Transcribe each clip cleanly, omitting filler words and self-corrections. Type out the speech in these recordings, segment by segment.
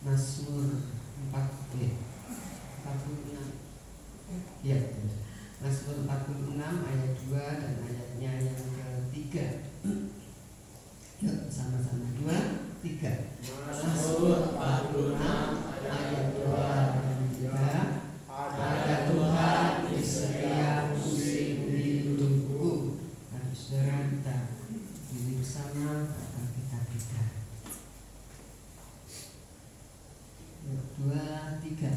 Mazmur 46 ya, Mazmur 46 ayat 2 dan ayatnya yang ketiga. Yuk sama-sama 2, 3. Mazmur 46 ayat 2 dan 3. Ada Tuhan di setiap musim hidupku. Mari saudara kita diri bersama kita. 2, 3.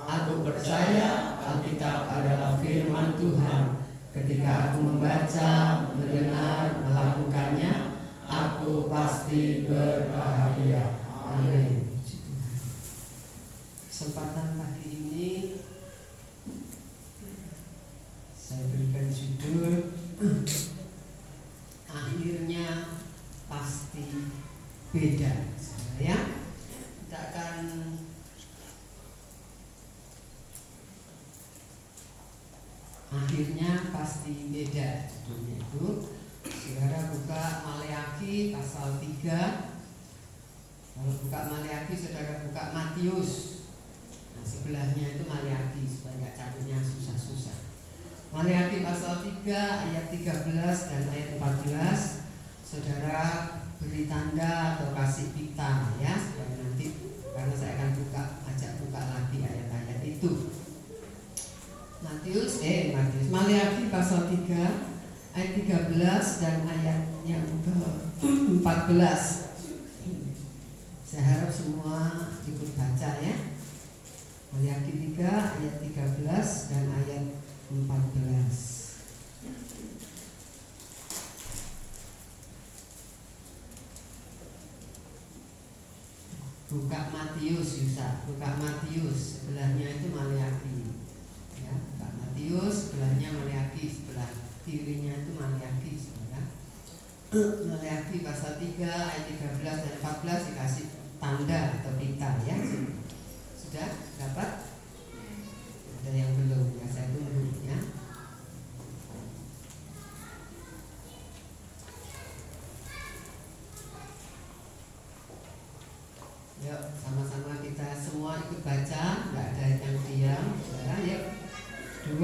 Aku percaya Alkitab adalah firman Tuhan. Ketika aku membaca, mendengar, melakukannya, aku pasti berbahagia. Amin. Kesempatan pagi ini saya berikan judul akhirnya pasti beda. Ya, kita akan akhirnya pasti beda. Judulnya itu, saudara buka Maleakhi pasal 3. Kalau buka Maleakhi, saudara buka Matius. Nah, sebelahnya itu Maleakhi, supaya catatnya susah-susah. Maleakhi pasal 3 ayat 13 dan ayat 14. Saudara beri tanda atau kasih pita ya, supaya nanti, karena saya akan ajak buka lagi ayat-ayat itu. Maleakhi pasal 3 ayat 13 dan ayat yang ke-14. Saya harap semua ikut baca ya. Maleakhi 3 ayat 13 dan ayat 14. Buka Matius, Yusa. Buka Matius, sebelahnya itu Maleakhi. Ya, buka Matius, sebelahnya Maleakhi, sebelah kirinya itu Maleakhi, saudara. Maleakhi pasal 3 ayat 13 dan 14 dikasih tanda atau pita ya. Sudah dapat? Ada yang belum ya, saya tunggu ya. Yuk, sama-sama kita semua ikut baca, nggak ada yang diam, saudara. Yuk, 2,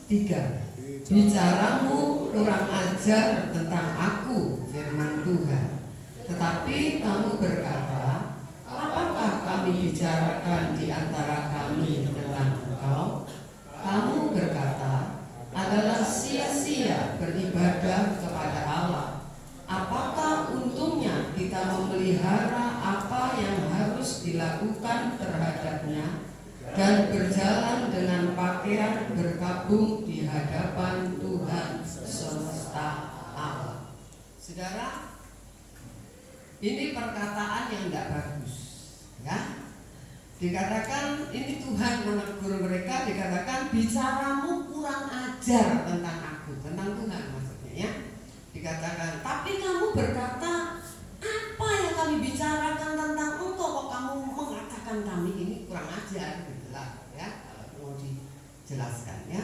3. Bicaramu kurang ajar tentang aku, firman Tuhan. Tetapi kamu berkata, apakah kami bicarakan di antara kami tentang engkau? Kamu berkata, adalah sia-sia beribadah kepada Allah. Apakah untungnya kita memelihara apa yang harus dilakukan terhadapnya dan berjalan dengan pakaian berkabung di hadapan Tuhan semesta alam? Saudara, ini perkataan yang tidak bagus ya. Dikatakan ini Tuhan menegur mereka, dikatakan bicaramu kurang ajar tentang aku, tentang Tuhan maksudnya ya. Dikatakan, tapi kamu berkata, apa yang kami bicarakan tentang engkau, kok kamu mengatakan kami ini kurang ajar, gitulah ya, kalau mau dijelaskan ya.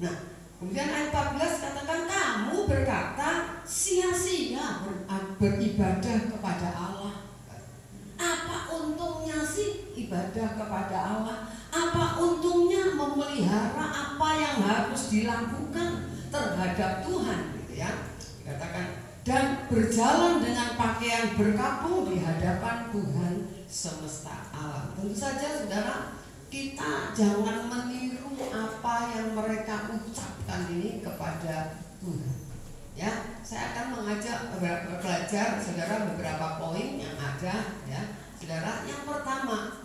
Nah, kemudian ayat 14 katakan, kamu berkata sia-sia beribadah kepada Allah. Apa untungnya sih ibadah kepada Allah? Apa untungnya memelihara apa yang harus dilakukan terhadap Tuhan, gitu ya. Dikatakan, dan berjalan dengan pakaian berkabung di hadapan Tuhan semesta alam. Tentu saja saudara, kita jangan meniru apa yang mereka ucapkan ini kepada Tuhan. Ya, saya akan mengajak belajar saudara beberapa poin yang ada ya. Saudara, yang pertama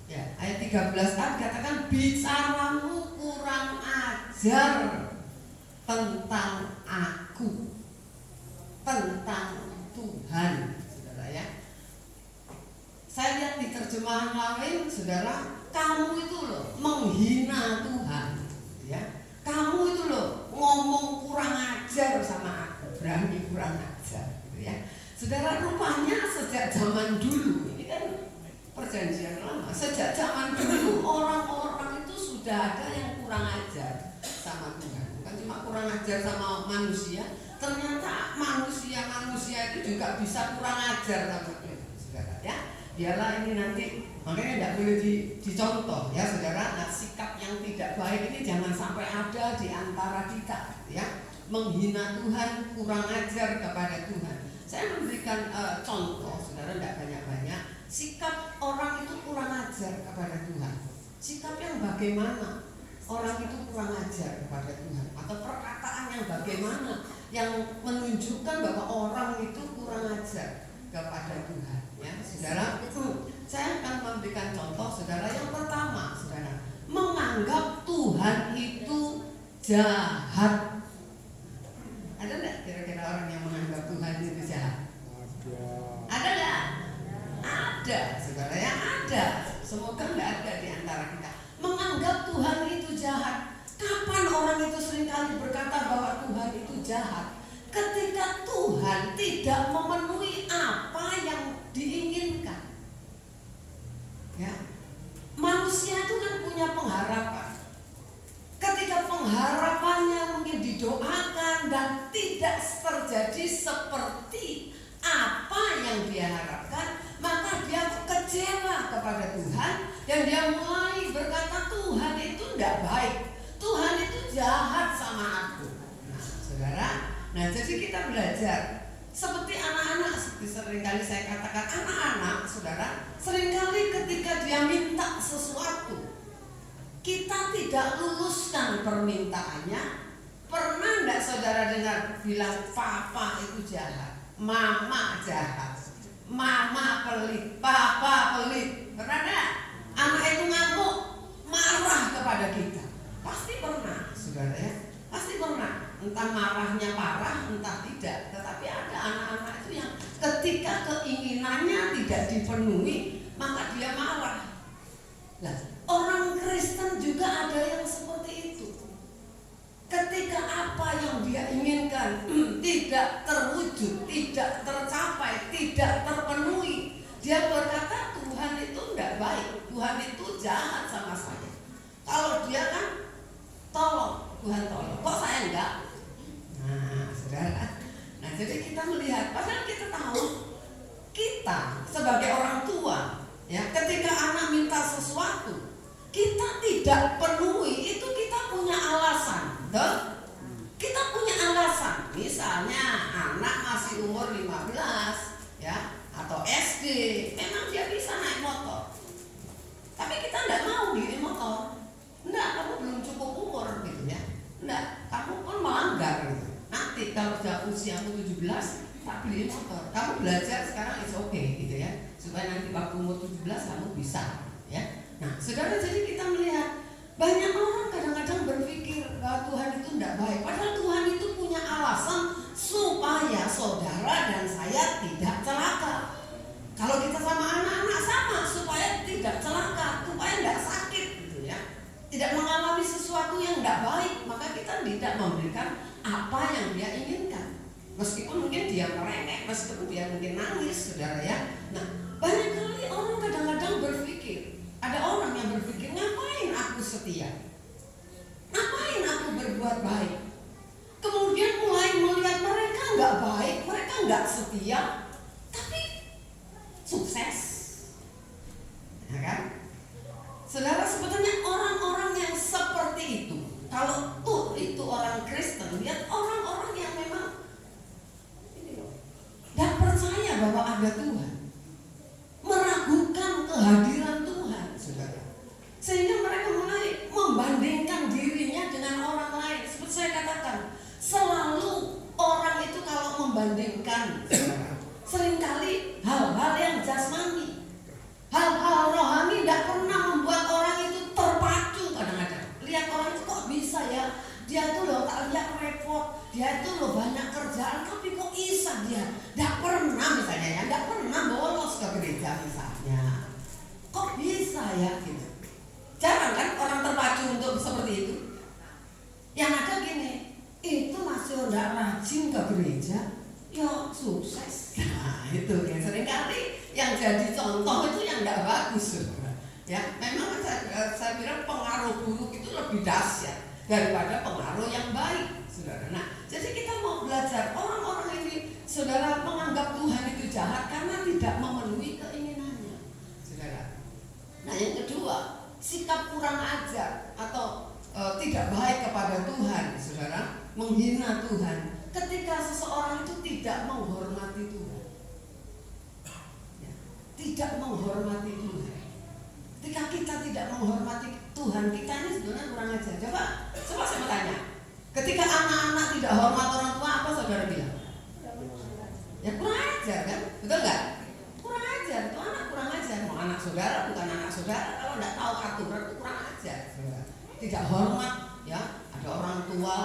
ya, ayat 13a katakan bicaramu kurang ajar tentang aku, tentang Tuhan, saudara ya. Saya lihat di terjemahan lain, saudara, kamu itu loh menghina Tuhan, ya. Kamu itu loh ngomong kurang ajar sama aku, berani kurang ajar, gitu ya. Saudara, rupanya sejak zaman dulu, ini kan perjanjian lama, sejak zaman dulu orang-orang itu sudah ada yang kurang ajar sama Tuhan. Bukan cuma kurang ajar sama manusia, ternyata manusia itu juga bisa kurang ajar sama Tuhan, saudara ya. Dialah ini nanti, makanya tidak boleh dicontoh ya saudara. Nah, sikap yang tidak baik ini jangan sampai ada di antara kita ya. Menghina Tuhan, kurang ajar kepada Tuhan. Saya memberikan contoh, saudara, tidak banyak-banyak. Sikap orang itu kurang ajar kepada Tuhan. Sikap yang bagaimana orang itu kurang ajar kepada Tuhan, atau perkataan yang bagaimana yang menunjukkan bahwa orang itu kurang ajar kepada Tuhan. Ya, saudara, saya akan memberikan contoh, saudara. Yang pertama, saudara, menganggap Tuhan itu jahat. Ada nggak kira-kira orang yang menganggap Tuhan itu jahat? Ada nggak? Ada, saudara, yang ada. Semoga nggak ada di antara kita. Menganggap Tuhan itu jahat. Kapan orang itu seringkali berkata bahwa Tuhan itu jahat? Ketika Tuhan tidak memenuhi apa yang diinginkan. Ya, manusia itu kan punya pengharapan. Ketika pengharapannya mungkin didoakan dan tidak terjadi seperti apa yang dia harapkan, maka dia kecewa kepada Tuhan dan dia mulai berkata Tuhan itu tidak baik, Tuhan itu jahat sama aku. Nah, saudara, nah jadi kita belajar seperti anak-anak, seperti seringkali saya katakan anak-anak, saudara, seringkali ketika dia minta sesuatu, kita tidak luluskan permintaannya. Pernah enggak saudara dengar bilang papa itu jahat, mama jahat, mama pelit, papa pelit? Pernah enggak? Anak itu ngamuk, marah kepada kita. Pasti pernah, saudara ya. Pasti pernah. Entah marahnya parah, entah tidak. Tetapi ada anak-anak itu yang ketika keinginannya tidak dipenuhi, maka dia marah. Nah, orang Kristen juga ada yang seperti itu. Ketika apa yang dia inginkan tidak terwujud, tidak tercapai, tidak terpenuhi, dia berkata Tuhan itu tidak baik, Tuhan itu jahat sama saya. Kalau dia kan tolong, Tuhan tolong, kok saya enggak? Nah, saudara, nah jadi kita melihat, padahal kita tahu kita sebagai orang tua, ya, ketika anak minta sesuatu kita tidak penuhi, itu kita punya alasan. Betul? Kita punya alasan. Misalnya anak masih umur 15 ya, atau SD, memang dia bisa naik motor. Tapi kita tidak mau beli motor. Enggak, kamu belum cukup umur gitu ya. Enggak, kamu pun melanggar gitu. Nanti kalau sudah usiamu 17, tak beli motor. Kamu belajar sekarang is okay gitu ya. Supaya nanti waktu umur 17 kamu bisa ya. Nah, saudara, jadi kita melihat banyak orang kadang-kadang berpikir bahwa Tuhan itu tidak baik. Padahal Tuhan itu punya alasan supaya saudara dan saya tidak celaka. Kalau kita sama anak-anak sama, supaya tidak celaka, supaya tidak sakit gitu ya. Tidak mengalami sesuatu yang tidak baik, maka kita tidak memberikan apa yang dia inginkan. Meskipun mungkin dia merengek, meskipun dia mungkin nangis, saudara ya. Nah, banyak kali orang kadang-kadang berpikir, ada orang yang berpikir, ngapain aku setia? Ngapain aku berbuat baik? Kemudian mulai melihat mereka nggak baik, mereka nggak setia, tapi sukses. Ya kan? Saudara, sebetulnya orang-orang yang seperti itu, kalau tuh itu orang Kristen, lihat orang-orang yang memang nggak percaya bahwa ada Tuhan, meragukan kehadiran Tuhan, saudara. Sehingga mereka mulai membandingkan dirinya dengan orang lain. Seperti saya katakan, selalu orang itu kalau membandingkan, seringkali hal-hal yang jasmani, hal-hal rohani tidak pernah membuat orang itu terpacu. Kadang-kadang lihat orang itu kok bisa ya, dia tuh loh tak lihat repot, dia itu loh banyak kerjaan, tapi kok bisa dia tidak pernah misalnya ya, tidak pernah bolos ke gereja misalnya. Kok bisa ya gitu. Jarang kan orang terpacu untuk seperti itu. Yang ada gini, itu masih tidak rajin ke gereja, ya sukses. Nah itu yang seringkali yang jadi contoh itu yang tidak bagus. Ya, memang saya bilang pengaruh buruk itu lebih dahsyat daripada pengaruh yang baik, saudara. Nah, jadi kita mau belajar orang-orang ini, saudara, menganggap Tuhan itu jahat karena tidak memenuhi keinginannya. Tuhan ketika seseorang itu tidak menghormati Tuhan. Ya, tidak menghormati Tuhan. Ketika kita tidak menghormati Tuhan, kita ini sebenarnya kurang ajar. Coba saya mau tanya. Ketika anak-anak tidak hormat orang tua, apa saudara bilang? Ya kurang ajar kan? Betul nggak? Kurang ajar. Itu anak kurang ajar. Mau anak saudara bukan anak saudara, kalau nggak tahu aturan itu kurang ajar. Tidak hormat, ya. Ada orang tua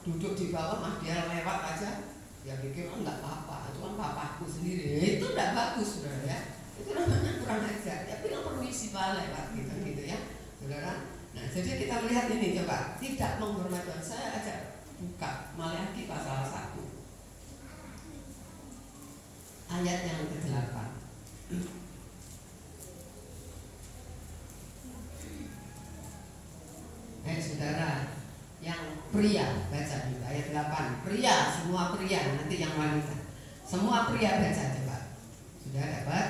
duduk di bawah, mah dia lewat aja, ya pikir oh nggak apa-apa, itu kan papaku sendiri. Itu nggak bagus, saudara ya. Itu namanya kurang ajar. Ya bilang permisi pak lewat gitu ya, saudara. Nah jadi kita melihat ini coba tidak menghormati Tuhan. Saya ajak buka Maleakhi pasal 1 ayat yang ke-8. Saudara yang pria baca juga ayat 8. Pria, semua pria, nanti yang wanita. Semua pria baca coba. Sudah dapat?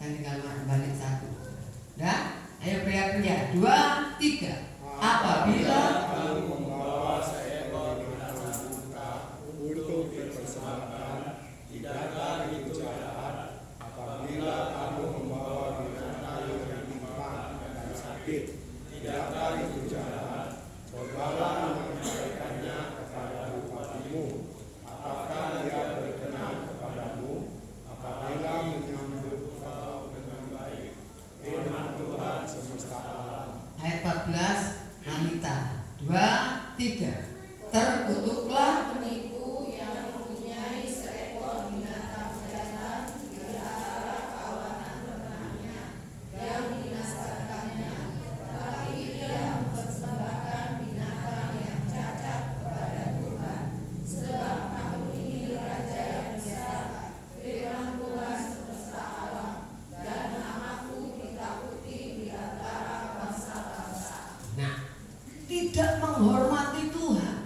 Kan tinggal balik 1. Dah? Ayo pria-pria. 2, 3. Apabila kamu membawa seekor binatang buta untuk dipersembahkan, tidakkah itu jahat? Apabila kamu membawa binatang yang timpang dan sakit, tidakkah itu jahat? Cobalah menyampaikannya kepada bupatimu. Apakah dia berkenan kepadamu apabila menyambut kau dengan baik? Firman Tuhan semesta alam. ayat 14 wanita. 2, 3. Terkutuklah penipu yang mempunyai seekor binatang jantan di antara kawanan ternaknya yang dinasarkannya, tetapi ia mempersembahkan binatang yang cacat kepada Tuhan. Sebab aku ini Raja yang besar, firman Tuhan semesta alam, dan namaku ditakuti di antara bangsa-bangsa. Nah, tidak menghormati Tuhan.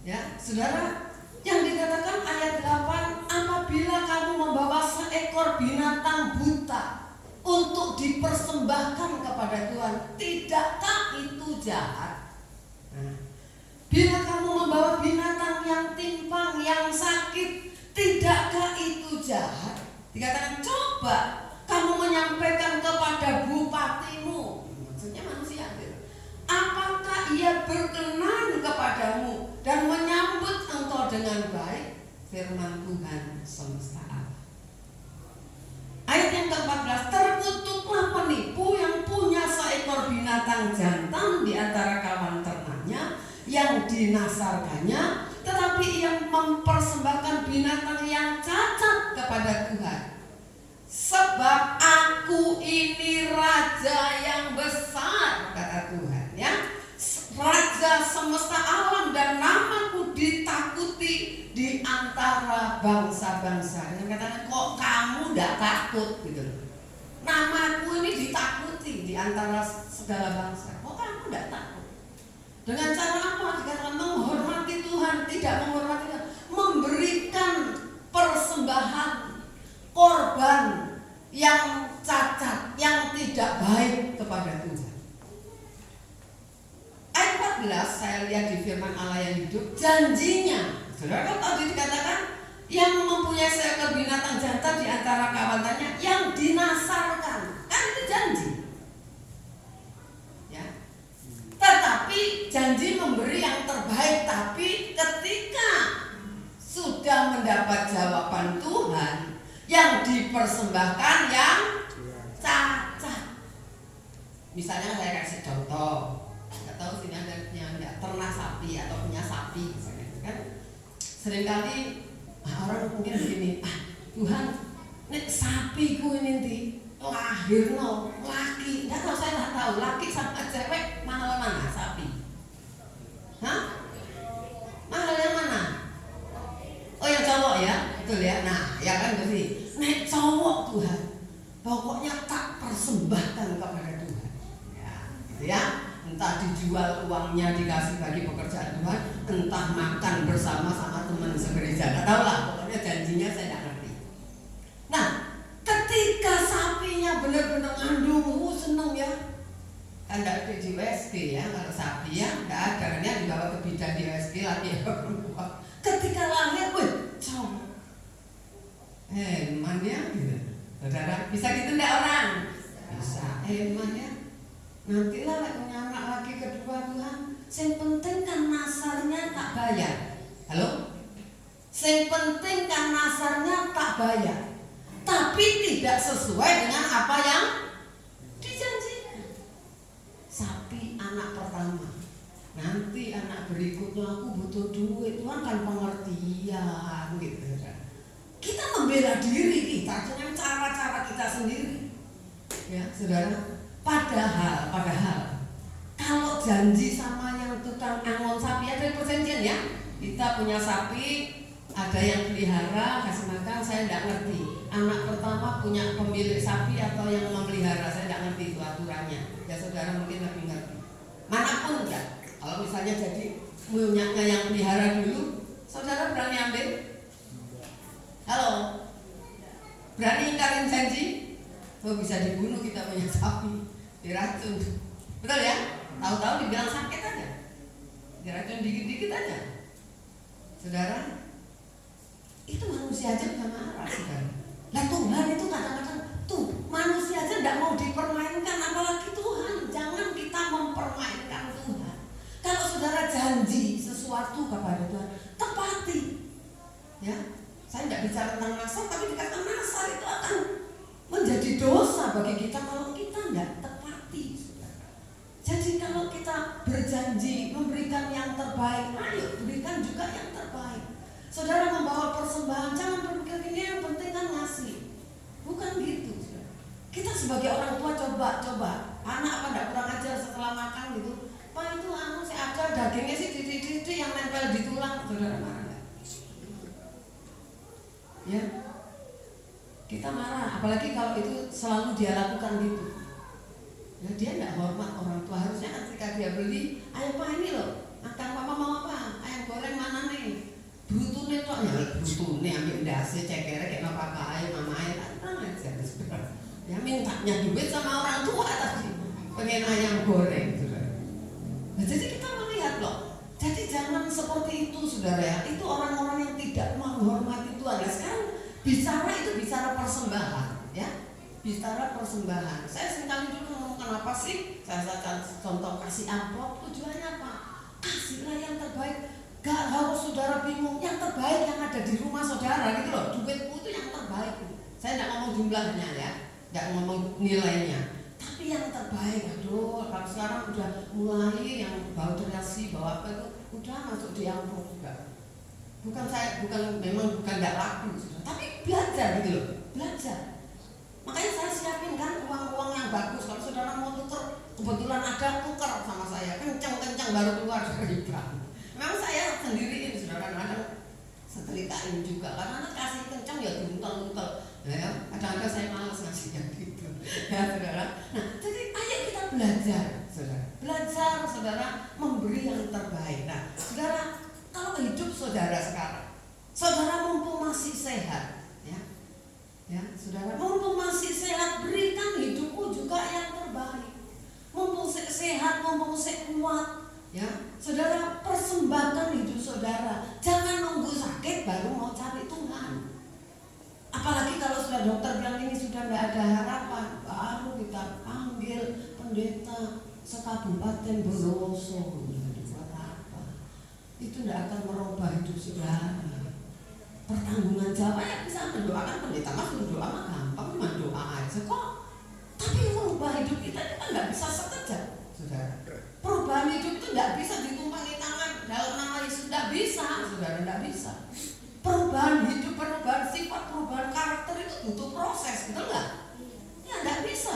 Ya, saudara, yang dikatakan ayat 8, apabila kamu membawa seekor binatang buta untuk dipersembahkan kepada Tuhan, tidakkah itu jahat? Nah, bila kamu membawa binatang yang timpang, yang sakit, tidakkah itu jahat? Dikatakan coba kamu menyampaikan kepada bupatimu, maksudnya manusia, apakah ia berkenan kepadamu dan menyambut engkau dengan baik? Firman Tuhan semesta alam. Ayat yang ke-14, terkutuklah penipu yang punya seekor binatang jantan di antara kawan ternaknya yang dinasarkannya, tetapi ia mempersembahkan binatang yang cacat kepada Tuhan. Sebab aku ini Raja yang besar, kata Tuhan, ya, Raja semesta alam, dan namaku ditakuti di antara bangsa-bangsa. Yang katanya kok kamu tidak takut gitu loh. Namaku ini ditakuti di antara segala bangsa. Kok kamu tidak takut? Dengan cara apa? Dikatakan menghormati Tuhan, tidak menghormati Tuhan, memberikan persembahan korban yang cacat, yang tidak baik kepada Tuhan. Ayat 14 saya lihat di firman Allah yang hidup, janjinya. Saudara kan tadi dikatakan yang mempunyai seekor binatang jantan di antara kawanannya yang dinasarkan. Kan itu janji. Ya. Tetapi janji memberi yang terbaik, tapi ketika sudah mendapat jawaban Tuhan, yang dipersembahkan yang cacat. Misalnya saya kasih contoh, nggak tahu sini ada yang nggak ternak sapi atau punya sapi, misalnya, kan seringkali orang mungkin begini, Tuhan, nek sapiku ini nanti lahir no laki, nggak tahu, saya nggak tahu laki sama cewek mahal mana sapi? Hah? Mahal yang mana? Oh yang cowok ya, betul ya. Nah ya kan berarti nek cowok Tuhan, pokoknya tak persembahkan kepada Tuhan. Ya, gitu ya. Entah dijual uangnya dikasih bagi pekerjaan Tuhan, entah makan bersama-sama teman segereja. Nggak tahu lah, pokoknya janjinya saya nggak ngerti. Nah, ketika sapinya benar-benar ngandung, seneng ya. Kan nggak ada di USG ya, kalau sapi ya nggak ada, kan ya dibawa ke bidan di USG lagi ya. Eman ya gitu. Saudara, bisa gitu enggak orang? Bisa. Eman ya. Nantilah punya anak lagi kedua Tuhan. Yang penting kan nasarnya tak bayar. Halo? Yang penting kan nasarnya tak bayar. Tapi tidak sesuai dengan apa yang dijanjikan. Sapi anak pertama. Nanti anak berikutnya aku butuh duit. Tuhan kan pengertian gitu. Kita membela diri kita dengan cara-cara kita sendiri. Ya, saudara. Padahal kalau janji sama yang tukang angon sapi, ada perjanjian ya. Kita punya sapi, ada yang pelihara, kasih makan, saya tidak ngerti. Anak pertama punya pemilik sapi atau yang memelihara, saya tidak ngerti itu aturannya. Ya saudara mungkin lebih ngerti. Manapun ya. Kalau misalnya jadi punyanya yang pelihara dulu, saudara berani ambil? Halo? Berani ingkarin janji? Oh bisa dibunuh kita punya sapi, diracun, betul ya? Tahu-tahu dibilang sakit aja, diracun dikit-dikit aja. Saudara, itu manusia aja udah marah, saudara. Lah Tuhan itu kadang-kadang tuh manusia aja tidak mau dipermainkan, apalagi Tuhan. Jangan kita mempermainkan Tuhan. Kalau saudara janji sesuatu kepada Tuhan, tepati. Ya, saya tidak bicara tentang nasar, tapi dikatakan nasar itu akan menjadi dosa bagi kita kalau kita tidak tepati. Jadi kalau kita berjanji memberikan yang terbaik, ayo berikan juga yang terbaik. Saudara membawa persembahan, jangan berpikir ini yang penting kan ngasih. Bukan gitu. Kita sebagai orang tua coba anak apa tidak kurang ajar setelah makan gitu. Pak itu saya ada dagingnya sih titik-titik yang nempel di tulang. Saudara marah nggak? Ya. Kita marah, apalagi kalau itu selalu dia lakukan gitu. Ya dia tidak hormat orang tua. Harusnya ketika dia beli, ayo Pak ini loh, akan Papa mau apa? Ayam goreng mana nih? Brutune tok ya, brutune ambil dasi cekere kayak apa ayo mama ayo tenang aja. Ya mintanya duit sama orang tua tadi, pengen ayam goreng. Nah, jadi kita melihat loh. Jadi jangan seperti itu saudara ya. Itu orang-orang yang tidak menghormati Tuhan. Nah, sekarang bicara persembahan ya, bicara persembahan. Saya sekali dulu ngomong kenapa sih saya contoh kasih amplop, tujuannya apa? Kasihlah yang terbaik. Gak harus saudara bingung, yang terbaik yang ada di rumah saudara gitu loh. Duitmu itu yang terbaik. Saya tidak ngomong jumlahnya ya, tidak ngomong nilainya, tapi yang terbaik. Aduh, kalau sekarang udah mulai yang bau terasi bawa apa itu udah masuk di amplop juga. Memang bukan nggak laku, tapi belajar gitu loh, belajar. Makanya saya siapin kan uang-uang yang bagus. Kalau saudara mau tuker, kebetulan ada tuker sama saya, kencang-kencang baru keluar dari bank. Memang saya sendiriin, saudara kadang setrikain juga. Karena kasih kencang ya diuntel-untel. Ya, kadang-kadang saya malas ngasihnya gitu. Ya saudara. Nah, jadi ayo kita belajar, saudara. Belajar, saudara, memberi yang terbaik. Nah, saudara. Kalau hidup saudara sekarang, saudara mumpung masih sehat, ya, saudara mumpung masih sehat, berikan hidupmu juga yang terbaik. Mumpung sehat, mumpung kuat, ya, saudara persembahkan hidup saudara. Jangan nunggu sakit baru mau cari Tuhan. Apalagi kalau sudah dokter bilang ini sudah tidak ada harapan, baru kita panggil pendeta sekabupaten Bondowoso. Itu tidak akan merubah hidup saudara. Pertanggungan jawab ya bisa mendoakan pendeta, mas berdoa mah gampang, cuma doa aja kok. Tapi merubah hidup kita itu kan tidak bisa sekejap, saudara. Perubahan hidup itu tidak bisa ditumpangi tangan dalam nama Yesus, tidak bisa, saudara, tidak bisa. Perubahan hidup, perubahan sifat, perubahan karakter itu butuh proses, betul nggak? Ya tidak bisa,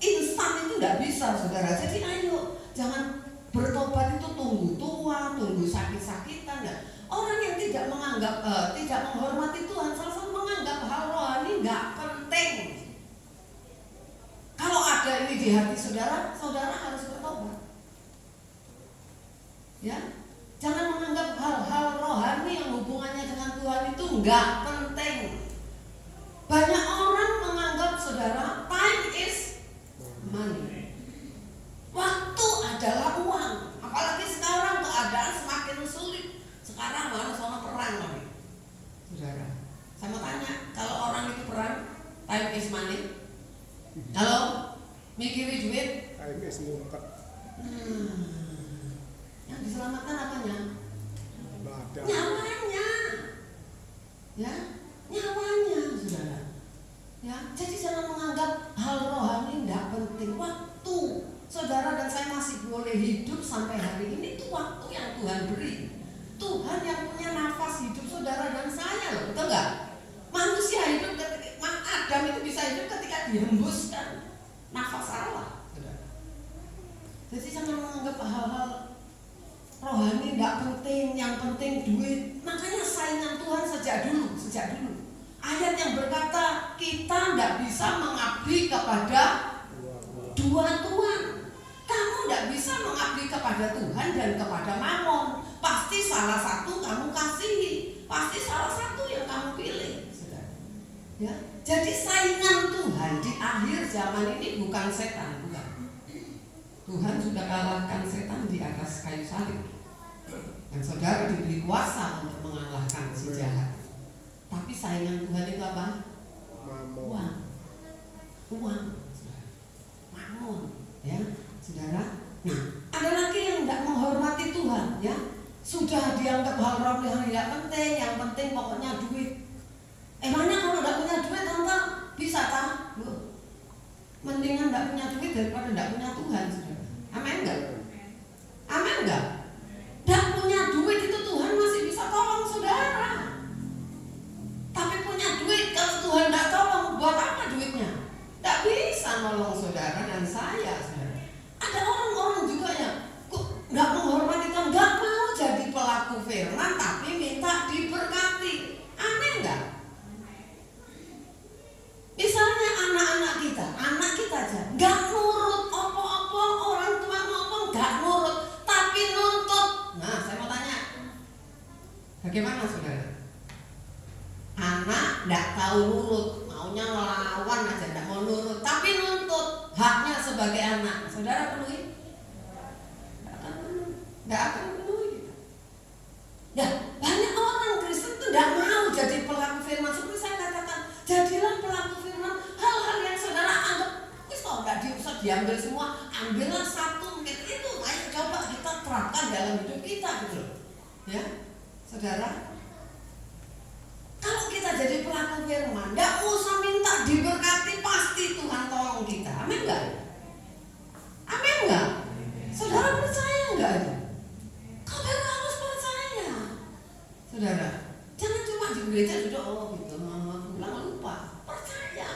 instan itu tidak bisa, saudara. Jadi ayo, jangan bertobat itu tunggu tua, tunggu sakit-sakitan. Ya. Orang yang tidak menganggap, tidak menghormati Tuhan, salah menganggap hal rohani nggak penting. Kalau ada ini di hati saudara, saudara harus bertobat. Ya, jangan menganggap hal-hal rohani yang hubungannya dengan Tuhan itu nggak penting. Banyak orang menganggap saudara, time is money. Waktu adalah uang. Apalagi sekarang keadaan semakin sulit. Sekarang harus sama perang lagi. Saudara, saya mau tanya, kalau orang Kalau mikiri duit, KMS ngumpet yang diselamatkan apanya? badan. Nyawanya, ya, nyawanya, saudara. Ya, jadi jangan menganggap hal rohani tidak penting. Waktu saudara dan saya masih boleh hidup sampai hari ini itu waktu yang Tuhan beri. Tuhan yang punya nafas hidup saudara dan saya loh, betul nggak? Manusia hidup ketika Adam itu bisa hidup ketika dihembuskan nafas Allah. Saudara. Jadi jangan menganggap hal-hal rohani tidak penting, yang penting duit. Makanya saingan Tuhan sejak dulu. Ayat yang berkata kita tidak bisa mengabdi kepada dua tuan. Kamu tidak bisa mengabdi kepada Tuhan dan kepada Mammon. Pasti salah satu kamu kasihi, pasti salah satu yang kamu pilih. Ya, jadi saingan Tuhan di akhir zaman ini bukan setan, bukan. Tuhan sudah kalahkan setan di atas kayu salib. Dan saudara diberi kuasa untuk mengalahkan si jahat. Tapi saingan Tuhan itu apa? Uang. Mammon, ya, saudara. Nah, ada lagi yang tidak menghormati Tuhan, ya. Sudah dianggap hal rohani yang tidak penting, yang penting pokoknya duit. Emangnya kalau tidak punya duit, tante bisa tak? Loh, mendingan tidak punya duit daripada tidak punya Tuhan, saudara. Amin enggak? Amin enggak? Tidak punya duit itu Tuhan masih bisa tolong saudara. Tapi punya duit kalau Tuhan tidak tolong, buat apa duitnya? Tidak bisa nolong saudara dan saya, saudara. Ada orang-orang juga yang kok nggak menghormati Tuhan, nggak mau jadi pelaku firman, tapi minta diberkati. Aneh nggak? Misalnya anak kita aja nggak nurut apa-apa orang tua ngomong, nggak nurut, tapi nuntut. Nah, saya mau tanya, bagaimana saudara? Anak nggak tahu nurut, maunya ngelawan aja, nggak mau nurut, tapi nuntut haknya sebagai anak. Saudara penuhi? Nggak akan penuhi. Ya, banyak orang Kristen itu nggak mau jadi pelaku firman. Seperti saya katakan, jadilah pelaku firman. Hal-hal yang saudara anggap wis kok nggak diusah diambil semua, ambillah satu mungkin itu. Ayo coba kita terapkan dalam hidup kita, gitu. Ya, saudara. Kalau kita jadi pelaku firman, nggak usah minta diberkati, pasti Tuhan tolong kita. Amin nggak? Amin nggak? Saudara percaya nggak itu? Kau harus percaya, saudara. Jangan cuma di gereja duduk gitu, pulang lupa. Percaya.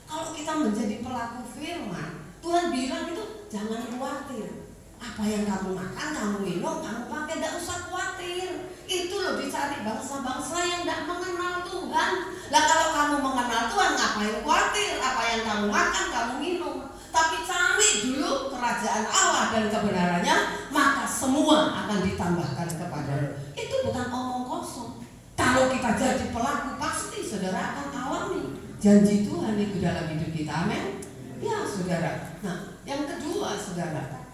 Kalau kita menjadi pelaku firman, Tuhan bilang itu jangan khawatir. Apa yang kamu makan, kamu minum, kamu pakai, tidak usah khawatir. Itu loh dicari bangsa-bangsa yang tidak mengenal Tuhan. Lah kalau kamu mengenal Tuhan, ngapain khawatir? Apa yang kamu makan, kamu minum. Tapi cari dulu kerajaan Allah dan kebenarannya, maka semua akan ditambahkan kepadamu. Itu bukan omong kosong. Kalau kita jadi pelaku, pasti saudara akan alami janji Tuhan itu dalam hidup kita. Amin. Ya saudara. Nah, yang kedua saudara,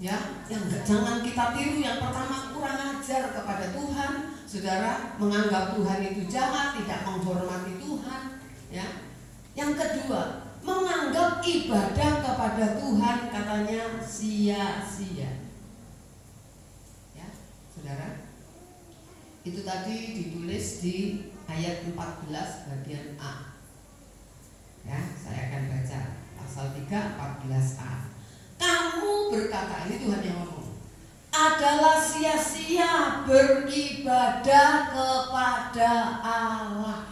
ya, yang jangan kita tiru. Yang pertama, kurang ajar kepada Tuhan, saudara, menganggap Tuhan itu jahat, tidak menghormati Tuhan, ya. Yang kedua, menganggap ibadah kepada Tuhan katanya sia-sia. Ya, saudara. Itu tadi ditulis di ayat 14 bagian A. Ya, saya akan baca pasal 3 14a. Kamu berkata, ini Tuhan yang ngomong, adalah sia-sia beribadah kepada Allah.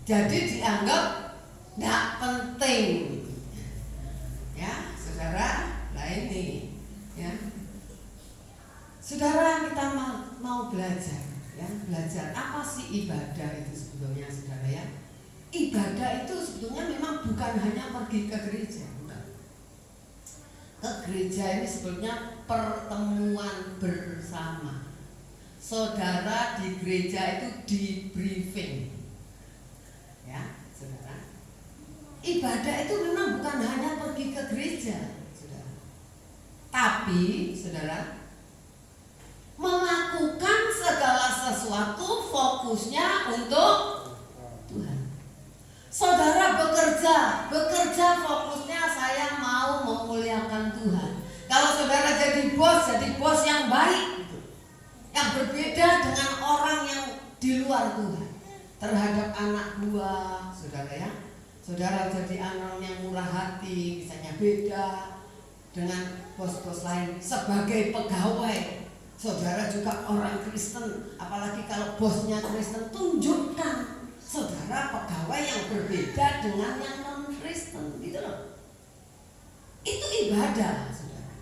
Jadi dianggap tidak penting. Ya, saudara, lah ini, ya. Saudara, kita mau belajar, ya, belajar apa sih ibadah itu sebetulnya, saudara, ya. Ibadah itu sebetulnya memang bukan hanya pergi ke gereja, bukan. Ke gereja ini sebetulnya pertemuan bersama. Saudara di gereja itu di briefing. Ya, saudara. Ibadah itu memang bukan hanya pergi ke gereja, saudara. Tapi, saudara, melakukan segala sesuatu fokusnya untuk Tuhan. Saudara bekerja fokusnya saya mau memuliakan Tuhan. Kalau saudara jadi bos yang baik gitu. Yang berbeda dengan orang yang di luar Tuhan. Terhadap anak buah, saudara ya. Saudara jadi orang yang murah hati, misalnya beda dengan bos-bos lain. Sebagai pegawai, saudara juga orang Kristen. Apalagi kalau bosnya Kristen, tunjukkan saudara pegawai yang berbeda dengan yang non-Kristen, gitu loh. Itu ibadah, saudara.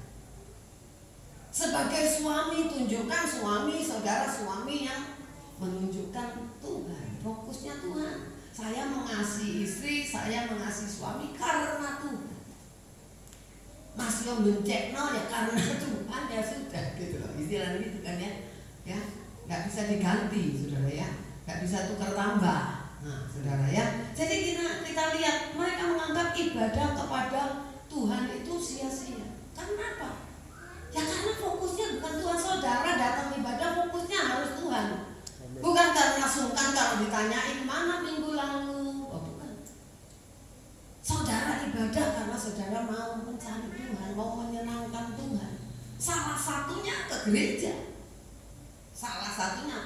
Sebagai suami, tunjukkan suami, saudara suami yang menunjukkan Tuhan, fokusnya Tuhan. Saya mengasihi istri, saya mengasihi suami karena Tuhan. Masih membencekno ya karena Tuhan, ya sudah, gitu loh. Istilahnya gitu kan ya, ya nggak bisa diganti, saudara ya. Gak bisa tukar tambah. Nah, saudara ya. Jadi kita lihat mereka menganggap ibadah kepada Tuhan itu sia-sia. Karena apa? Ya karena fokusnya bukan Tuhan. Saudara datang ibadah fokusnya harus Tuhan. Bukan karena sungkan kalau ditanyain mana minggu lalu. Oh, bukan. Saudara ibadah karena saudara mau mencari Tuhan, mau menyenangkan Tuhan. Salah satunya ke gereja. Salah satunya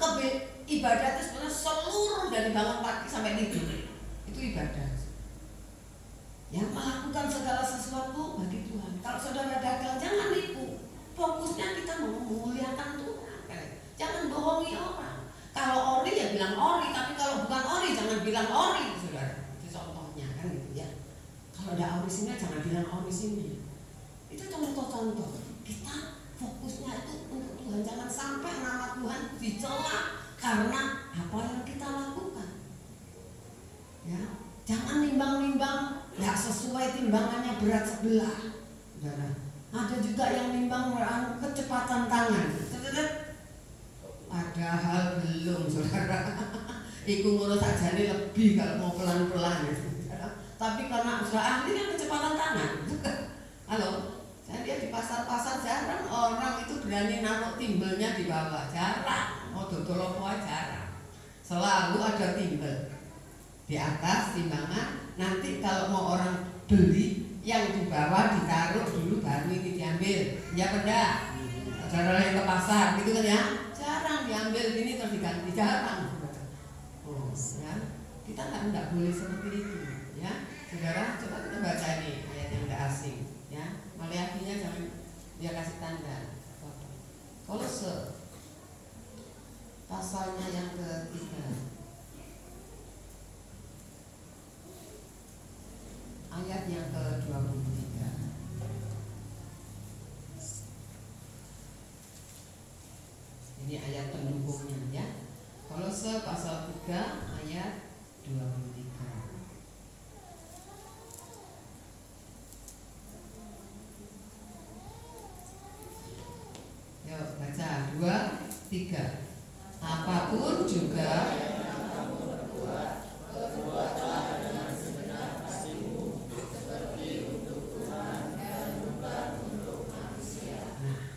ibadah itu sebenarnya seluruh dari bangun pagi sampai tidur itu ibadah. Ya, melakukan segala sesuatu bagi Tuhan. Kalau saudara dagang jangan nipu. Fokusnya kita memuliakan Tuhan. Jangan bohongi orang. Kalau ori ya bilang ori, tapi kalau bukan ori jangan bilang ori, saudara. Itu contohnya kan gitu ya. Kalau ada ori sini jangan bilang ori sini. Itu contoh-contoh. Kita fokusnya itu untuk Tuhan. Jangan sampai nama Tuhan dicela karena apa yang kita lakukan. Ya, jangan nimbang-nimbang nggak sesuai timbangannya berat sebelah. Saudara, ada juga yang nimbang kecepatan tangan. Padahal belum, saudara. Iku ngurus aja nih lebih kalau mau pelan-pelan ya, saudara. Tapi karena sudah ahli kan kecepatan tangan. Halo. Saya lihat di pasar-pasar jarang orang itu berani naruh timbelnya di bawah, jarang. Mau dodol apa jarang. Selalu ada timbel di atas timbangan. Nanti kalau mau orang beli yang di bawah ditaruh dulu baru ini diambil. Ya benda. Saudara yang ke pasar gitu kan ya, jarang diambil gini terus diganti, jarang. Oh, ya. Kita nggak boleh seperti itu, ya. Saudara, coba kita baca ini ayat yang nggak asing. Ya, Maleakinya jangan dia kasih tanda. Kolose pasalnya yang ketiga, ayat yang ke-23. Ini ayat pendukungnya ya. Kolose pasal 3 ayat 23. Yuk baca 2, 3. Apapun juga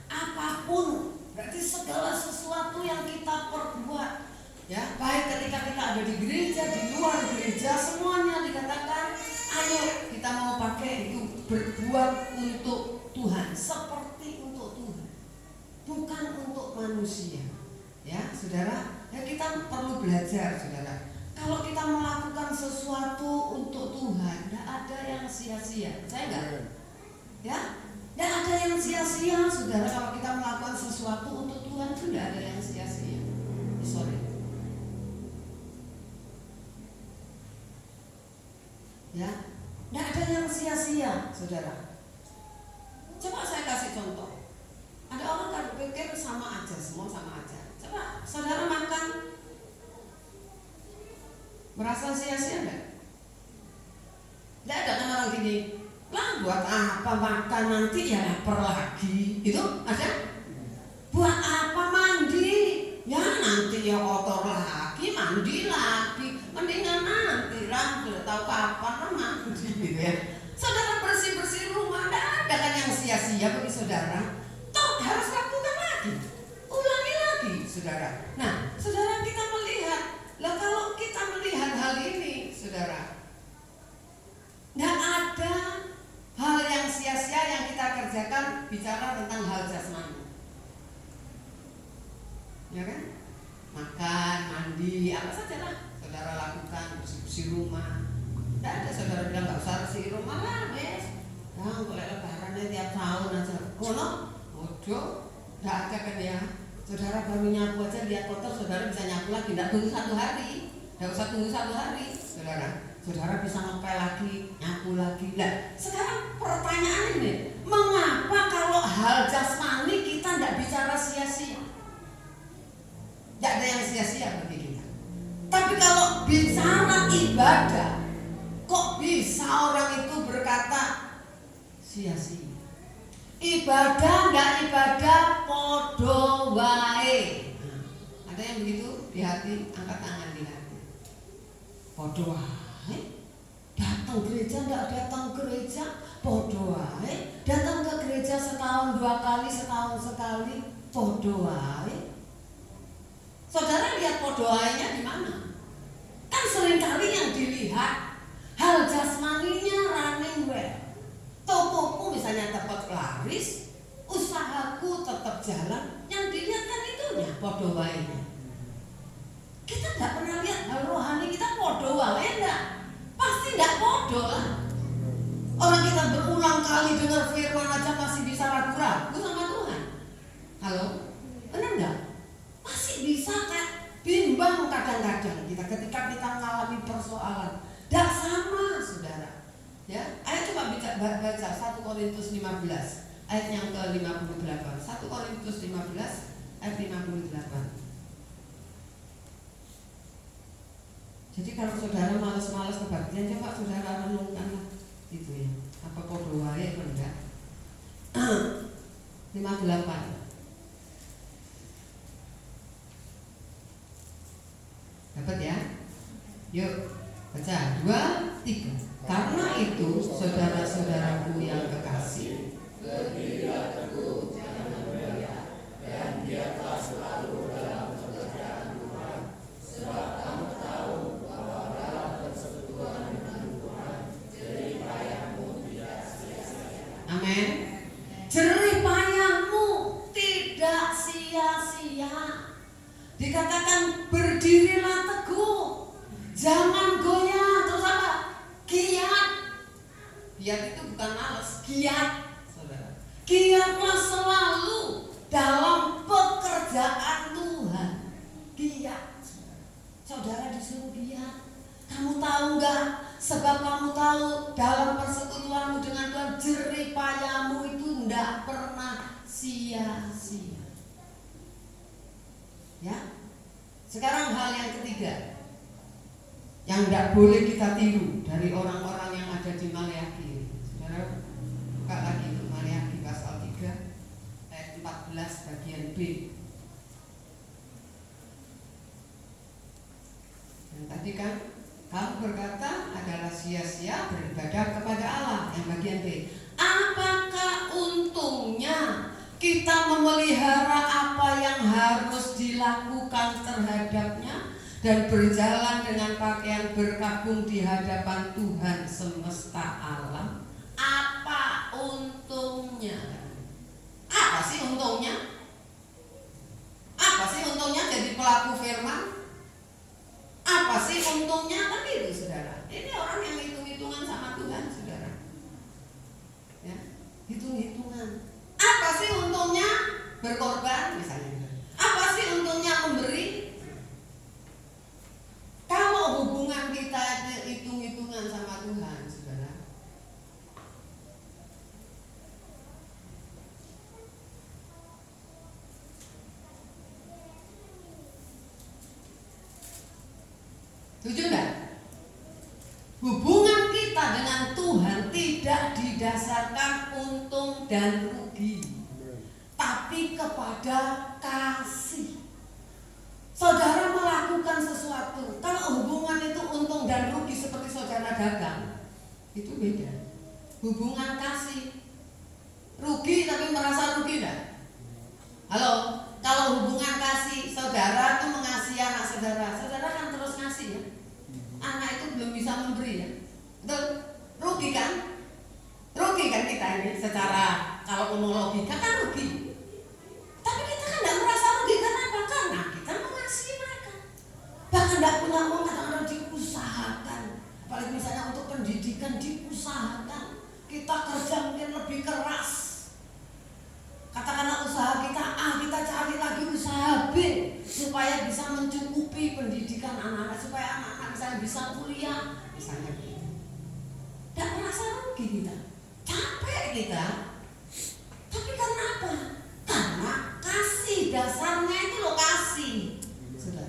apapun berarti segala sesuatu yang kita perbuat, ya, baik ketika kita ada di gereja, di luar gereja, semuanya dikatakan ayo kita mau pakai itu berbuat untuk Tuhan, seperti untuk Tuhan, bukan untuk manusia. Ya, saudara, ya kita perlu belajar, saudara. Kalau kita melakukan sesuatu untuk Tuhan, tidak ada yang sia-sia. Saya enggak? Ya, tidak ada yang sia-sia, saudara. Kalau kita melakukan sesuatu untuk Tuhan, itu tidak ada yang sia-sia. Sorry. Ya, tidak ada yang sia-sia, saudara. Coba saya kasih contoh. Ada orang kan pikir sama aja, semua sama aja. Coba saudara makan, merasa sia-sia enggak? Tidak ada kan orang gini, lah buat apa makan nanti ya lapar lagi. Itu ada? Buat apa mandi? Ya nanti ya kotor lagi, mandi lagi. Mendingan nanti lah, sudah tahu kapan lah mandi gitu ya. Saudara bersih-bersih rumah, tidak ada kan yang sia-sia bagi saudara. Toh harus lakukan lagi, ulangi lagi, saudara. Nah, saudara kita melihat, lah kalau kita melihat hal ini, saudara, apa saja lah saudara lakukan, bersih rumah. Tidak ada saudara bilang nggak usah bersih rumah lah, wes. Nah, boleh lebarannya tiap tahun aja. Kono, bodoh, tidak ada kan ya. Saudara baru nyapu aja lihat kotor, saudara bisa nyapu lagi. Tidak tunggu 1 hari, tidak usah tunggu 1 hari, saudara. Saudara bisa ngepel lagi, nyapu lagi. Nah, sekarang pertanyaan ini, mengapa kalau hal jasmani kita tidak bicara sia-sia? Tidak ada yang sia-sia bagi kita. Tapi kalau bicara ibadah, kok bisa orang itu berkata sia-sia? Ibadah nggak ibadah podo wae. Ada yang begitu di hati, angkat tangan di hati. Podo wae. Datang gereja nggak datang gereja podo wae. Datang ke gereja setahun 2 kali, setahun sekali podo wae. Saudara lihat podo wae-nya di mana? Kan seringkali yang dilihat hal jasmaninya running well. Tokoku misalnya tetap laris, usahaku tetap jalan, yang dilihat kan itunya podo wae-nya. Kita nggak pernah lihat hal rohani kita podo wae enggak? Pasti nggak podo lah. Orang kita berulang kali dengar firman aja masih bisa ragu-ragu sama Tuhan. Halo, benar nggak? Masih bisa kan bimbang kadang-kadang kita ketika kita mengalami persoalan. Tidak sama saudara. Ya, ayo coba baca 1 Korintus 15 ayat yang ke-58. 1 Korintus 15 ayat 58. Jadi kalau saudara malas-malas kebaktian, coba saudara renungkan gitu ya. Apa podo wae apa enggak? 58. Dapat ya? Yuk baca 2, 3. Karena itu saudara-saudaraku yang kekasih, berdirilah teguh, jangan goyah, dan giatlah selalu dalam pekerjaan Tuhan, sebab kamu tahu bahwa dalam persekutuan dengan Tuhan jerih payahmu tidak sia-sia. Amin. Jerih payahmu tidak sia-sia. Dikatakan berdirilah teguh, jangan goyah. Terus apa? Giat. Giat itu bukan malas, giat, saudara. Giatlah selalu dalam pekerjaan Tuhan. Giat, saudara disuruh giat. Kamu tahu nggak? Sebab kamu tahu dalam persekutuanmu dengan Tuhan jerih payahmu itu tidak pernah sia-sia. Ya. Sekarang hal yang ketiga yang tidak boleh kita tiru dari orang-orang yang ada di Maleakhi. Saudara buka lagi itu Maleakhi pasal 3 ayat 14 bagian B. Yang tadi kan kamu berkata adalah sia-sia beribadah kepada Allah. Yang bagian B, apakah untungnya kita memelihara apa yang harus dilakukan terhadapnya dan berjalan dengan pakaian berkabung di hadapan Tuhan semesta alam? Apa untungnya? Apa sih untungnya? Apa sih untungnya jadi pelaku firman? Apa sih untungnya? Kan itu saudara. Ini orang yang hitung-hitungan sama Tuhan saudara. Ya, hitung-hitungan. Apa sih untungnya berkorban misalnya? Apa sih untungnya memberi? Kalau hubungan kita hitung-hitungan sama Tuhan, saudara, setuju enggak? Hubungan kita dengan Tuhan tidak didasarkan untung dan rugi, tapi kepada kasih. Saudara melakukan sesuatu, kalau hubungan itu untung dan rugi seperti saudara dagang, itu beda. Hubungan kasih, rugi tapi merasa rugi enggak? Halo, kalau hubungan kasih, saudara itu mengasihi anak saudara, saudara kan terus ngasih ya. Anak itu belum bisa memberi ya, betul? Rugi kan? Rugi kan kita ini secara kalau ngomong logika kan rugi. Tapi kita kan tidak merasa rugi, karena apa? Karena kita mengasihi mereka. Bahkan tidak pendidikan diusahakan. Kita kerja mungkin lebih keras. Katakanlah usaha kita A, kita cari lagi usaha B supaya bisa mencukupi pendidikan anak-anak, supaya anak-anak saya bisa kuliah, misalnya gitu. Tidak merasa rugi kita, capek kita. Tapi karena apa? Karena kasih, dasarnya itu loh kasih. Sudah.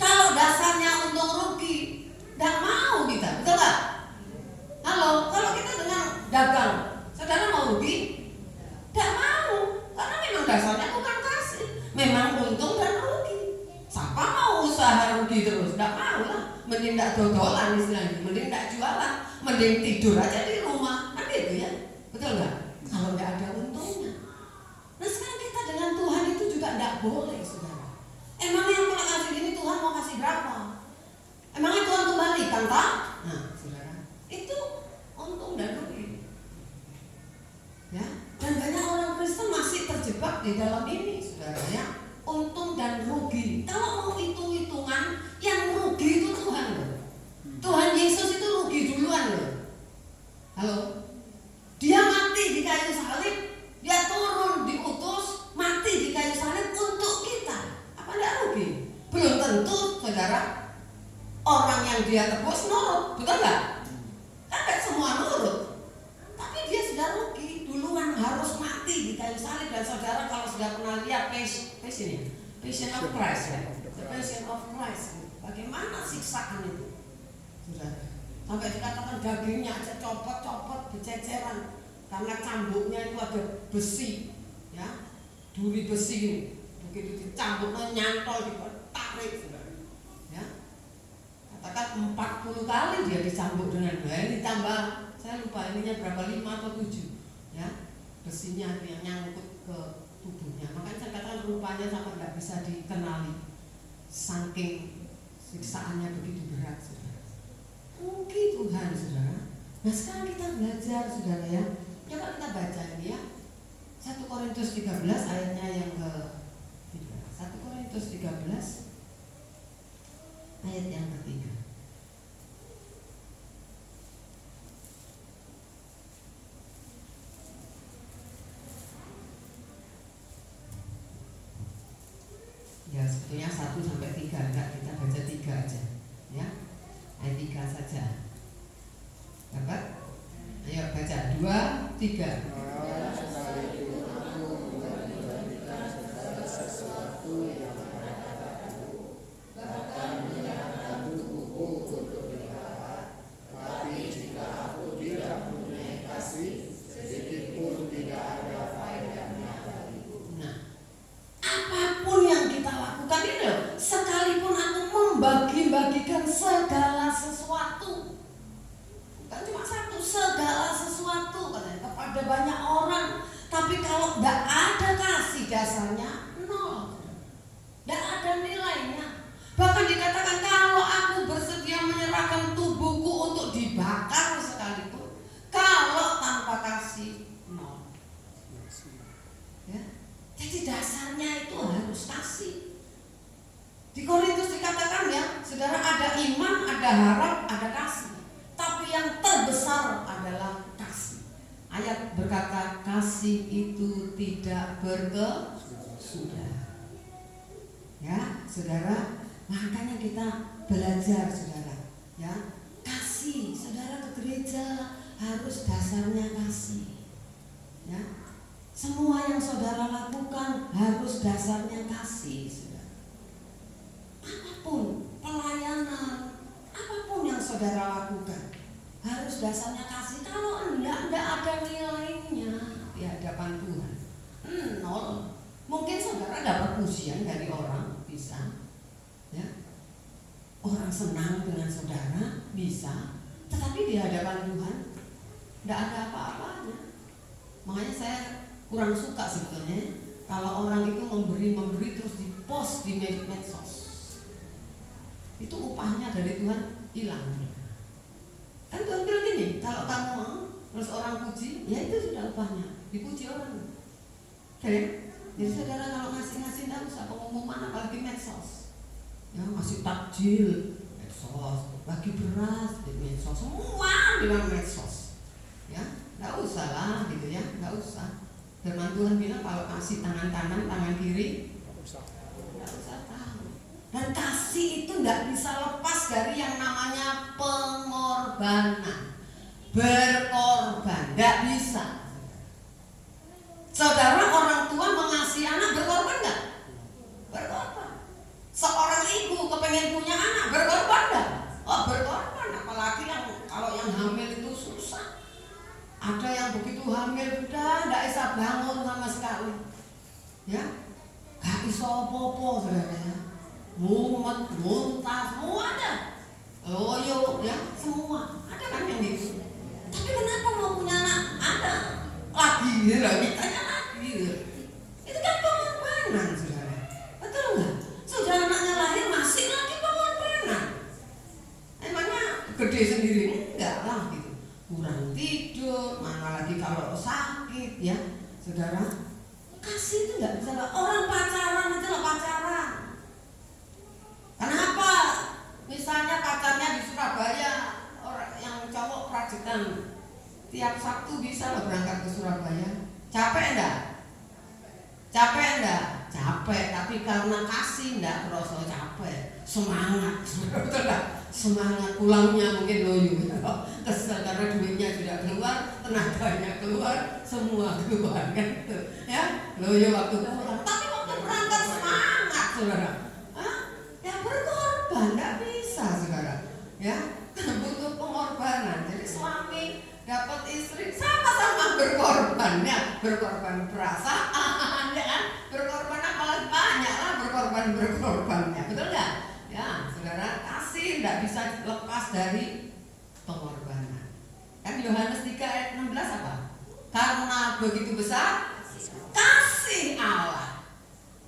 Kalau dasarnya untuk rugi, tidak mau kita, betul nggak? Halo, kalau kita dengan dagang, saudara mau rugi? Tidak mau, karena memang dasarnya bukan kasih, memang untung dan rugi. Siapa mau usaha rugi terus? Tidak mau lah. Mending tidak dodolan istilahnya, mending tidak jualan, mending tidur aja di rumah, kan gitu ya, betul nggak? Kalau tidak ada untungnya. Nah sekarang kita dengan Tuhan itu juga tidak boleh, saudara. Emangnya yang kalau kasih ini Tuhan mau kasih berapa? Emangnya Tuhan kembalikan tak? Nah saudara, itu untung dan rugi. Ya, dan banyak orang Kristen masih terjebak di dalam ini, saudara ya. Untung dan rugi. Kalau mau hitung-hitungan, yang rugi itu Tuhan loh. Tuhan Yesus itu rugi duluan loh. Halo, dia mati di kayu salib, dia turun diutus mati di kayu salib untuk kita. Apa tidak rugi? Belum tentu, saudara. Orang yang dia tebus nurut, betul nggak? Kan tidak semua nurut. Tapi dia sudah rugi duluan, harus mati di kayu salib. Dan saudara kalau sudah pernah lihat Passion of Christ ya, The Passion of Christ, bagaimana siksaan itu, saudara? Sampai dikatakan dagingnya aja copot-copot bececeran karena cambuknya itu ada besi, ya, duri besi ini. Begitu dicambuknya nyantol, ditarik, saudara. Ya, katakan 40 kali dia dicambuk dengan baik, ditambah saya lupa ininya berapa, 5 atau 7, ya, besinya yang nyangkut ke tubuhnya. Makanya saya katakan rupanya sampai nggak bisa dikenali, saking siksaannya begitu berat, saudara. Mungkin Tuhan, saudara. Nah sekarang kita belajar, saudara ya. Coba kita baca ini ya, 1 Korintus 13 ayatnya yang ke-3. 1 Korintus 13 ayat yang ke-3. Ya sebetulnya 1 sampai 3, enggak, kita baca 3 aja ya, ayat 3 saja. Dapat? Ayo baca 2, 3. Sekalipun aku memberikan segala sesuatu yang ada padaku, bahkan menyerahkan tubuhku untuk dirawat, tapi jika aku tidak mempunyai kasih, sedikit pun tidak ada faedahnya bagiku. Nah, apapun yang kita lakukan ini loh, sekalipun aku membagi-bagikan segala sesuatu, bukan cuma satu, segala sesuatu katanya, kepada banyak orang, tapi kalau tidak ada kasih, dasarnya nol, tidak ada nilainya. Bahkan dikatakan kalau aku bersedia menyerahkan tubuhku untuk dibakar sekalipun, kalau tanpa kasih nol. Ya. Jadi dasarnya itu harus kasih. Di Korintus dikatakan ya, saudara, ada iman, ada harap, ada kasih. Tapi yang terbesar adalah kasih. Ayat berkata kasih itu tidak berkesudahan. Ya, saudara, makanya kita belajar, saudara. Ya, kasih, saudara, ke gereja harus dasarnya kasih. Ya. Semua yang saudara lakukan harus dasarnya kasih, saudara. Apapun pelayanan, apapun yang saudara lakukan harus dasarnya kasih. Kalau enggak ada nilainya di hadapan Tuhan. Nol. Mungkin saudara dapat pujian dari orang, bisa, ya. Orang senang dengan saudara, bisa. Tetapi di hadapan Tuhan enggak ada apa-apanya. Makanya saya kurang suka sebetulnya kalau orang itu memberi terus dipost di medsos. Itu upahnya dari Tuhan hilang. Kan Tuhan bilang gini, kalau kamu mau terus orang puji, ya itu sudah upahnya, dipuji orang. Oke? Jadi saudara kalau ngasih tidak usah pengumuman, apalagi medsos. Ya ngasih takjil medsos, bagi beras di medsos, semua lewat medsos. Ya, nggak usah lah gitu ya, nggak usah. Firman Tuhan bilang kalau kasih tangan kanan, tangan kiri, nggak usah tahu. Dan kasih itu nggak bisa lepas dari yang namanya pengorbanan, berkorban, nggak bisa. Saudara, orang tua mengasihi anak berkorban nggak? Berkorban. Seorang ibu kepengen punya anak berkorban nggak? Oh berkorban, apalagi yang kalau yang hamil itu susah. Ada yang begitu hamil udah nggak bisa bangun sama sekali, ya, gak iso apa-apa saudara, mumet, muntah, semua ada, loyo, ya, semua ada kan yang gitu. Tapi kenapa mau punya anak? Ada lagi, ya, ditanya lagi, itu kan pengorbanan saudara, betul nggak? Sudah anaknya lahir masih lagi pengorbanan, emangnya gede sendiri? Enggak lah gitu. Kurang tidur, mana lagi kalau sakit, ya, saudara. Kasih itu nggak bisa. Orang pacaran itu lah pacaran. Kenapa? Misalnya pacarnya di Surabaya, orang yang cowok rajutan, tiap Sabtu bisa loh berangkat ke Surabaya. Capek enggak? Capek enggak? Capek, tapi karena kasih enggak merasa capek. Semangat, betul enggak? Semangat, pulangnya mungkin loyo, kesel karena duitnya sudah keluar, tenaganya keluar, semua keluar kan gitu, ya, loyo waktu pulang. Tapi waktu berangkat semangat, saudara. Hah? Ya berkorban, nggak bisa, saudara. Ya, butuh pengorbanan. Jadi suami dapat istri sama-sama berkorban, ya, berkorban perasaan, ya kan, berkorban apalagi banyak lah berkorbannya, betul nggak? Ya, saudara, kasih tidak bisa lepas dari pengorbanan. Kan Yohanes 3 ayat 16 apa? Karena begitu besar kasih Allah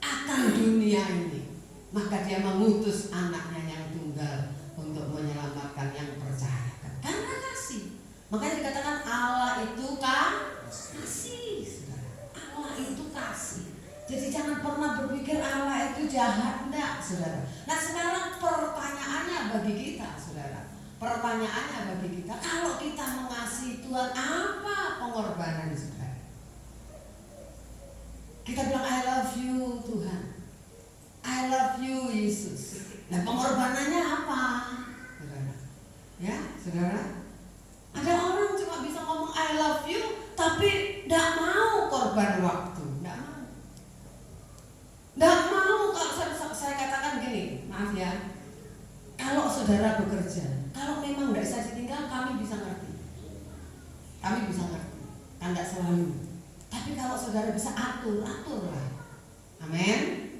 akan dunia ini, maka dia mengutus anaknya yang tunggal untuk menyelamatkan yang percaya. Karena kasih. Makanya dikatakan Allah itu kasih, saudara. Allah itu kasih. Jadi jangan pernah berpikir Allah itu jahat, enggak, saudara. Nah sekarang pertanyaannya bagi kita, saudara. Pertanyaannya bagi kita, kalau kita mengasihi Tuhan, apa pengorbanan, saudara? Kita bilang I love you Tuhan, I love you Yesus. Nah pengorbanannya apa, saudara? Ya, saudara. Ada orang cuma bisa ngomong I love you, tapi tidak mau korban waktu. Nggak mau. Kalau saya katakan gini, maaf ya, kalau saudara bekerja, kalau memang nggak bisa ditinggal, kami bisa ngerti, kan nggak selalu. Tapi kalau saudara bisa atur lah, amin.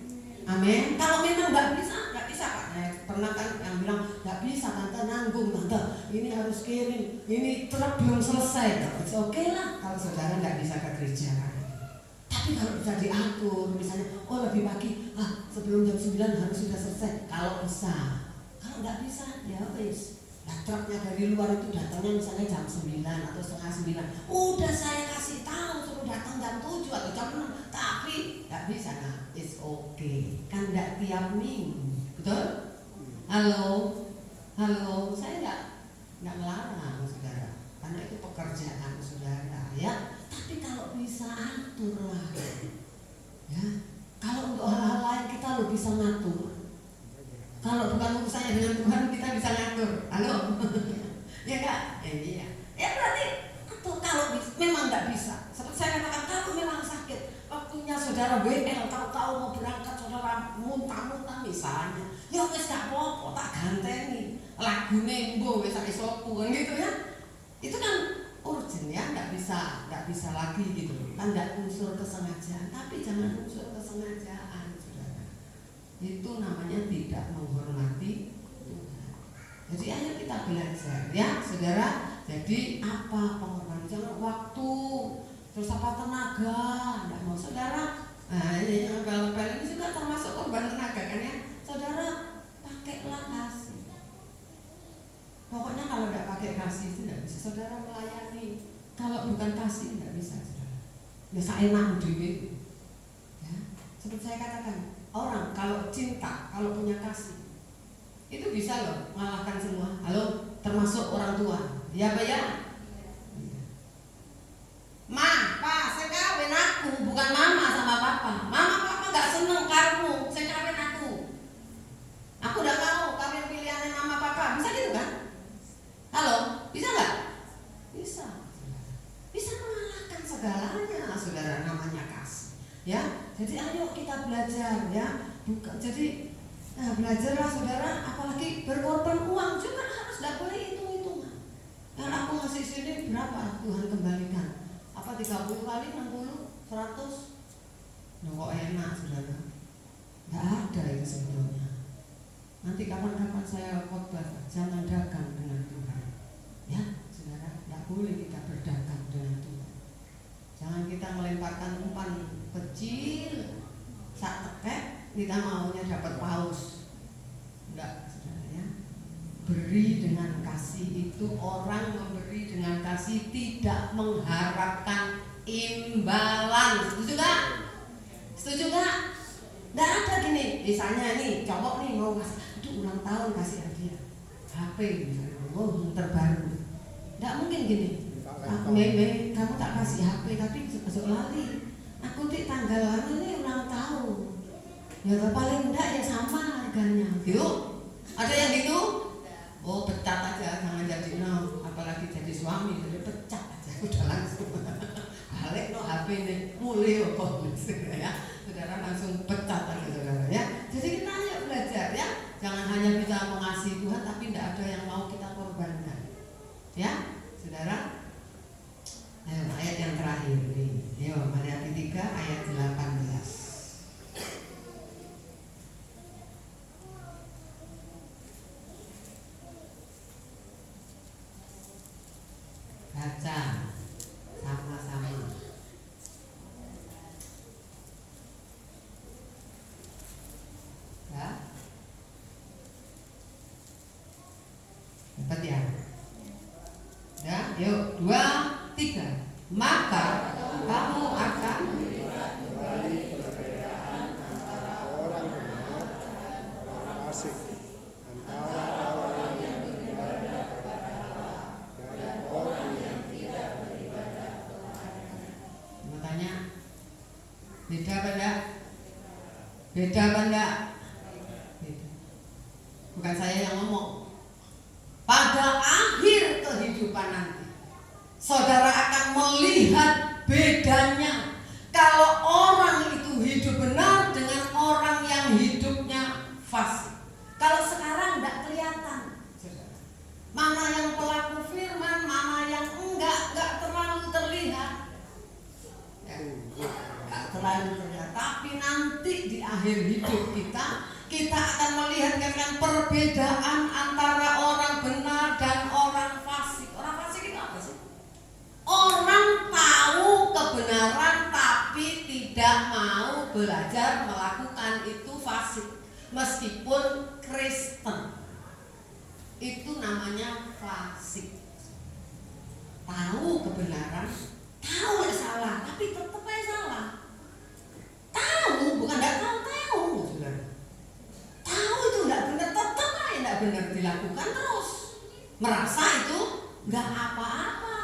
Kalau memang nggak bisa Pak. Pernah kan yang bilang nggak bisa, tante nanggung, tante ini harus kirim, ini truk belum selesai. Oke lah, kalau saudara nggak bisa ke gereja kan. Tapi kalau bisa diatur, misalnya, oh lebih pagi, sebelum jam 9 harus sudah selesai. Kalau bisa, kalau nggak bisa, ya wis. Nah, truknya dari luar itu datangnya misalnya jam 9 atau setengah 9. Udah saya kasih tahu suruh datang jam 7 atau jam 6, tapi nggak bisa. Nah, it's okay. Kan nggak tiap minggu, betul? Halo, saya nggak melarang, saudara, karena itu pekerjaan saudara, ya. Tapi kalau bisa aturlah, ya. Kalau untuk hal-hal lain kita lo bisa ngatur. Kalau bukan urusannya dengan Tuhan kita bisa ngatur. Halo, ya enggak? Iya. Ya berarti atau kalau memang nggak bisa. Seperti saya katakan, kalau memang sakit, waktunya saudara WL, tahu-tahu mau berangkat saudara muntah-muntah misalnya, ya wes gak apa-apa, tak ganteni lagune mbo wes sak isoku kan gitu ya. Itu kan urgent ya, nggak bisa lagi gitu. Kan nggak unsur kesengajaan, tapi jangan unsur kesengajaan, saudara. Itu namanya tidak menghormati Tuhan. Jadi ayo kita belajar ya, saudara. Jadi apa pengorbanan? Jangan waktu, terus apa tenaga, nggak mau, saudara. Nah ini yang ngepel-ngepel ini juga termasuk korban tenaga kan ya, saudara. Pakailah kasih. Pokoknya kalau nggak pakai kasih itu nggak bisa, saudara melayani. Kalau bukan kasih nggak bisa, saudara. Ya seenak dewe. Ya, seperti saya katakan, orang kalau cinta, kalau punya kasih, itu bisa loh mengalahkan semua. Halo, termasuk orang tua. Iya apa ya? Ma, pa, saya kawin aku, bukan mama sama papa. Mama papa gak seneng karmu, saya kawin aku. Aku udah mau kawin pilihannya mama papa, bisa gitu kan? Halo, bisa nggak? Bisa. Bisa mengalahkan segalanya, saudara, namanya kasih. Ya, jadi ayo kita belajar ya. Bukan, jadi belajarlah saudara, apalagi berkorban uang juga harus gak boleh hitung-hitungan. Yang aku ngasih sini berapa Tuhan kembalikan? Apa 30 kali, 60, 100? Nah, kok enak saudara? Gak ada itu sebetulnya. Nanti kapan-kapan saya khotbah, jangan dagang dengan Tuhan. Ya, saudara, gak boleh kita berdagang dengan Tuhan. Jangan kita melemparkan umpan kecil, sak tekek, kita maunya dapat paus. Enggak, saudara ya. Beri dengan kasih itu, orang memberi dengan kasih tidak mengharapkan imbalan. Setuju gak? Setuju gak? Gak ada gini, misalnya nih cowok nih mau kasih, aduh ulang tahun kasih hadiah HP misalnya, oh terbaru. Gak mungkin gini, kamu tak kasih HP tapi besok lali. Aku di tanggal ini ulang tahun. Ya paling enggak ya sama harganya. Yuk, ada yang gitu? Oh pecat aja, jangan jadi apalagi jadi suami, jadi pecat aja udah langsung. Balik no HP ini mulai kok ya. Saudara langsung pecat aja saudara ya. Jadi kita ayo belajar ya. Jangan hanya bisa mengasihi Tuhan tapi tidak ada yang mau kita korbankan. Ya, saudara. Ayo ayat yang terakhir nih. Ayo Matius 3 ayat 18. Baca sama-sama. Ya. Dapat ya? Ya, yuk 2, 3. Maka kamu akan kembali perbedaan antara orang benar dan orang fasik, antara orang yang beribadah kepada Allah dan orang yang tidak beribadah kepada Allah. mau tanya, beda apa enggak? Beda apa enggak? Beda. Bukan saya yang ngomong. Pada akhir kehidupan nanti saudara akan melihat bedanya kalau orang itu hidup benar dengan orang yang hidupnya fasik. Kalau sekarang tidak kelihatan mana yang pelaku firman, mana yang enggak terlalu terlihat ya, enggak terlalu terlihat. Tapi nanti di akhir hidup kita akan melihat kan perbedaan antara orang benar dan orang fasik. Orang fasik itu apa sih? Orang tahu kebenaran tapi tidak mau belajar melakukan itu fasik. Meskipun Kristen, itu namanya fasik. Tahu kebenaran, tahu salah, tapi tetap aja salah. Tahu, bukan tidak tahu, saudara. Tahu itu tidak benar, tetap aja tidak benar dilakukan terus. Merasa itu nggak apa-apa.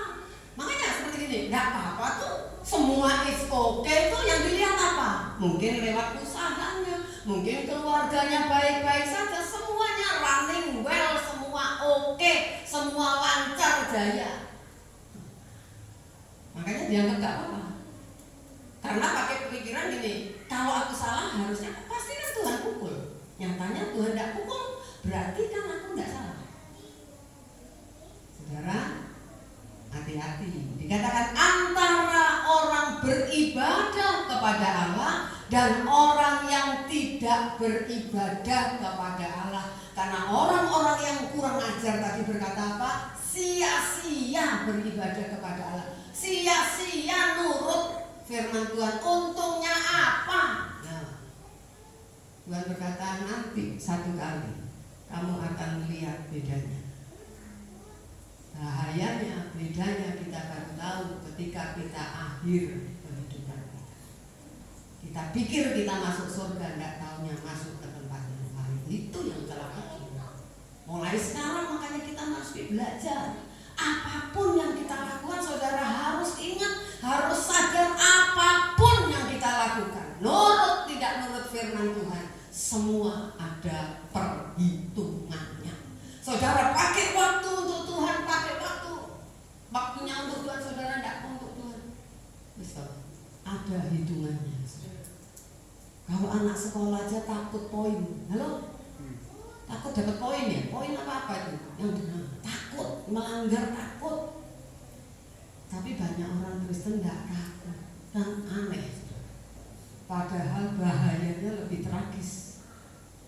Makanya seperti ini, nggak apa-apa tuh. Semua is okay itu yang dilihat apa? Mungkin lewat usahanya, mungkin keluarganya baik-baik saja, semuanya running well, semua oke, semua lancar jaya. Makanya dianggap nggak apa-apa. Karena pakai pikiran gini, kalau aku salah harusnya pasti kan Tuhan pukul. Nyatanya Tuhan tidak pukul, berarti kan aku nggak salah. Saudara, hati-hati. Dikatakan antara orang beribadah kepada Allah dan orang yang tidak beribadah kepada Allah. Karena orang-orang yang kurang ajar tadi berkata apa? Sia-sia beribadah kepada Allah, sia-sia nurut firman Tuhan. Untungnya apa? Nah, Tuhan berkata nanti satu kali kamu akan melihat bedanya. Bahayanya, bedanya kita baru tahu ketika kita akhir kehidupan kita. Kita pikir kita masuk surga, tidak taunya masuk ke tempat yang lain. Itu yang celaka kita. Mulai sekarang makanya kita harus belajar apa ada hitungannya. Kalau anak sekolah aja takut poin, halo? Takut dapat poin ya? Poin apa itu? Yang takut, melanggar takut. Tapi banyak orang Kristen nggak takut, kan aneh. Padahal bahayanya lebih tragis.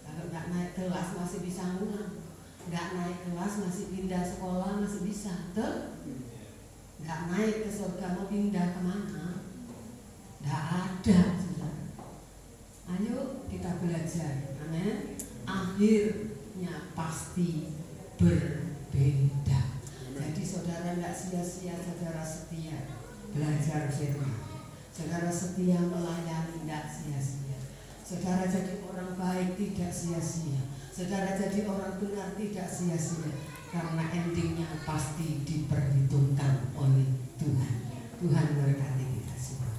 Kalau nggak naik kelas masih bisa ngulang, nggak naik kelas masih pindah sekolah masih bisa, betul? Nggak naik ke surga mau pindah kemana? Nggak ada, saudara. Ayo kita belajar, amin. Akhirnya pasti berbeda. Jadi saudara nggak sia-sia, saudara setia belajar firman. Saudara setia melayani tidak sia-sia. Saudara jadi orang baik tidak sia-sia. Saudara jadi orang benar tidak sia-sia. Karena endingnya pasti diperhitungkan oleh Tuhan. Tuhan berkati kita semua.